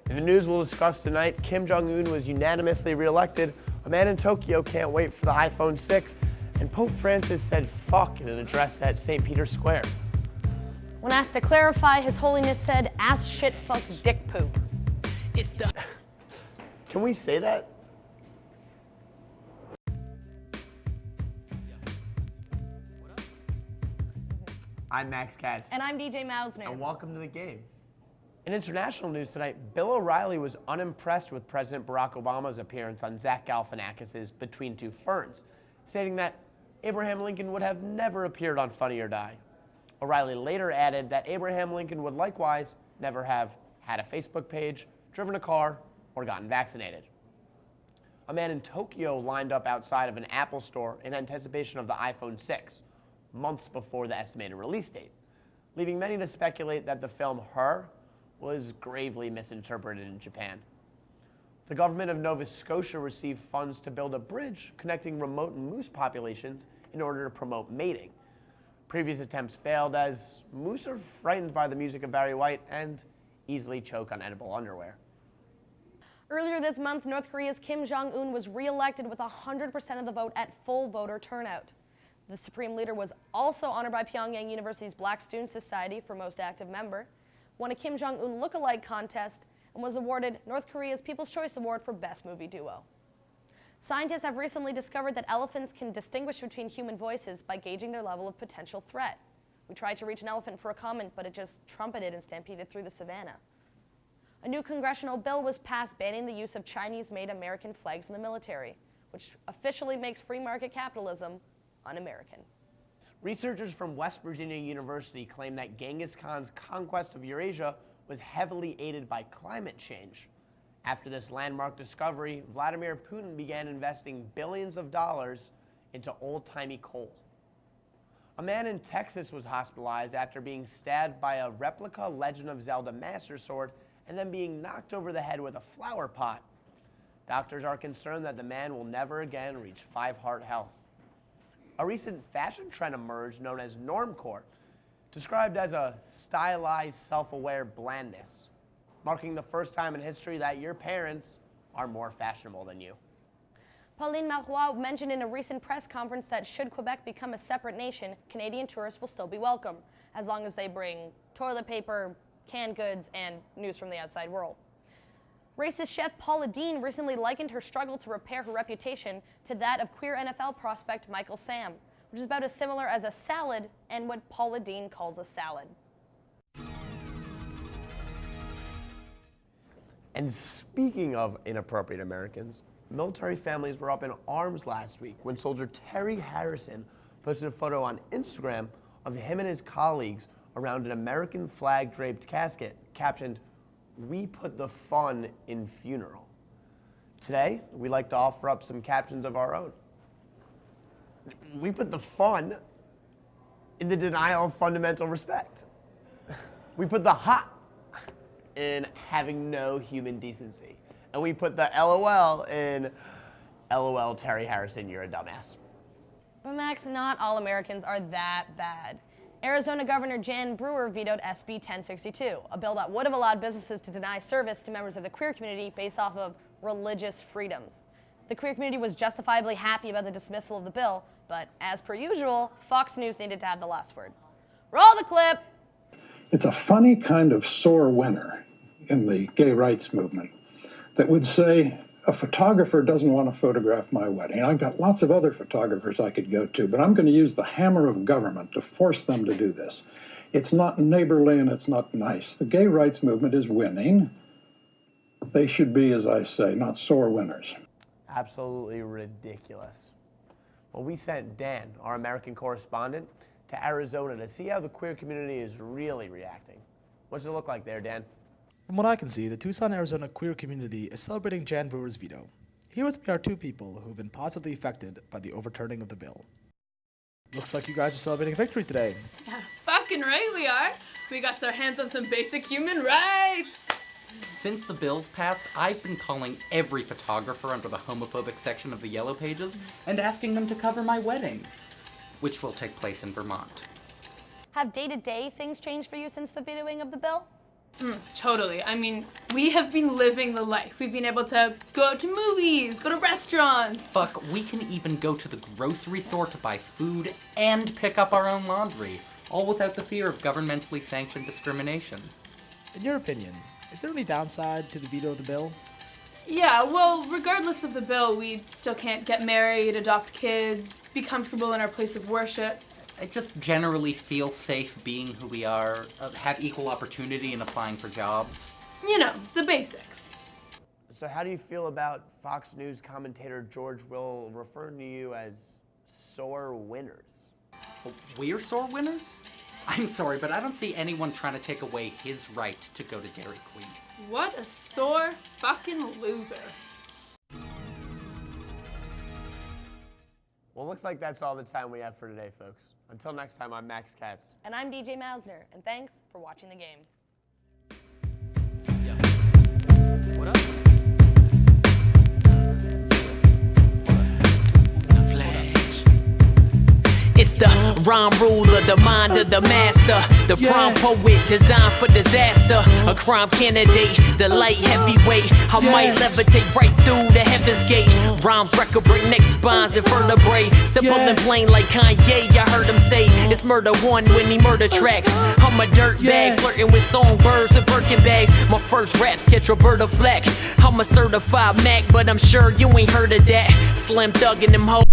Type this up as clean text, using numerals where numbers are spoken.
In the news we'll discuss tonight, Kim Jong-un was unanimously reelected, a man in Tokyo can't wait for the iPhone 6, and Pope Francis said fuck in an address at St. Peter's Square. When asked to clarify, His Holiness said, ass shit fuck dick poop. It's the... Can we say that? I'm Max Katz. And I'm DJ Mausner. And welcome to the game. In international news tonight, Bill O'Reilly was unimpressed with President Barack Obama's appearance on Zach Galifianakis' Between Two Ferns, stating that Abraham Lincoln would have never appeared on Funny or Die. O'Reilly later added that Abraham Lincoln would likewise never have had a Facebook page, driven a car, or gotten vaccinated. A man in Tokyo lined up outside of an Apple store in anticipation of the iPhone 6, months before the estimated release date, leaving many to speculate that the film Her was gravely misinterpreted in Japan. The government of Nova Scotia received funds to build a bridge connecting remote moose populations in order to promote mating. Previous attempts failed as moose are frightened by the music of Barry White and easily choke on edible underwear. Earlier this month, North Korea's Kim Jong-un was re-elected with 100% of the vote at full voter turnout. The supreme leader was also honored by Pyongyang University's Black Student Society for Most Active Member, won a Kim Jong-un look-alike contest, and was awarded North Korea's People's Choice Award for Best Movie Duo. Scientists have recently discovered that elephants can distinguish between human voices by gauging their level of potential threat. We tried to reach an elephant for a comment, but it just trumpeted and stampeded through the savannah. A new congressional bill was passed banning the use of Chinese-made American flags in the military, which officially makes free market capitalism un-American. Researchers from West Virginia University claim that Genghis Khan's conquest of Eurasia was heavily aided by climate change. After this landmark discovery, Vladimir Putin began investing billions of dollars into old-timey coal. A man in Texas was hospitalized after being stabbed by a replica Legend of Zelda Master Sword and then being knocked over the head with a flower pot. Doctors are concerned that the man will never again reach 5-heart health. A recent fashion trend emerged known as normcore, described as a stylized, self-aware blandness, marking the first time in history that your parents are more fashionable than you. Pauline Marois mentioned in a recent press conference that should Quebec become a separate nation, Canadian tourists will still be welcome, as long as they bring toilet paper, canned goods, and news from the outside world. Racist chef Paula Deen recently likened her struggle to repair her reputation to that of queer NFL prospect Michael Sam, which is about as similar as a salad and what Paula Deen calls a salad. And speaking of inappropriate Americans, military families were up in arms last week when soldier Terry Harrison posted a photo on Instagram of him and his colleagues around an American flag draped casket captioned, "We put the fun in funeral." Today, we'd like to offer up some captions of our own. We put the fun in the denial of fundamental respect. We put the hot in having no human decency. And we put the LOL in LOL Terry Harrison, you're a dumbass. But Max, not all Americans are that bad. Arizona Governor Jan Brewer vetoed SB 1062, a bill that would have allowed businesses to deny service to members of the queer community based off of religious freedoms. The queer community was justifiably happy about the dismissal of the bill, but as per usual, Fox News needed to have the last word. Roll the clip! It's a funny kind of sore winner in the gay rights movement that would say, a photographer doesn't want to photograph my wedding. I've got lots of other photographers I could go to, but I'm going to use the hammer of government to force them to do this. It's not neighborly and it's not nice. The gay rights movement is winning. They should be, as I say, not sore winners. Absolutely ridiculous. Well, we sent Dan, our American correspondent, to Arizona to see how the queer community is really reacting. What's it look like there, Dan? From what I can see, the Tucson, Arizona queer community is celebrating Jan Brewer's veto. Here with me are two people who have been positively affected by the overturning of the bill. Looks like you guys are celebrating victory today. Yeah, fucking right we are. We got our hands on some basic human rights. Since the bill's passed, I've been calling every photographer under the homophobic section of the Yellow Pages and asking them to cover my wedding, which will take place in Vermont. Have day-to-day things changed for you since the vetoing of the bill? Totally. I mean, we have been living the life. We've been able to go out to movies, go to restaurants. Fuck, we can even go to the grocery store to buy food and pick up our own laundry, all without the fear of governmentally sanctioned discrimination. In your opinion, is there any downside to the veto of the bill? Yeah, well, regardless of the bill, we still can't get married, adopt kids, be comfortable in our place of worship. I just generally feel safe being who we are, have equal opportunity in applying for jobs. You know, the basics. So how do you feel about Fox News commentator George Will referring to you as sore winners? We're sore winners? I'm sorry, but I don't see anyone trying to take away his right to go to Dairy Queen. What a sore fucking loser. Well, looks like that's all the time we have for today, folks. Until next time, I'm Max Katz. And I'm DJ Mausner, and thanks for watching the game. What up? It's the rhyme ruler, the mind of the master, the prime poet designed for disaster, a crime candidate, the light heavyweight. I might levitate right through the heaven's gate. Rhymes record break neck spines and vertebrae. Simple and plain like Kanye, I heard him say it's murder one when he murder tracks. I'm a dirt bag flirting with songbirds and Birkin bags. My first raps catch Roberta Flack. I'm a certified Mac, but I'm sure you ain't heard of that. Slim Thug and them hoes.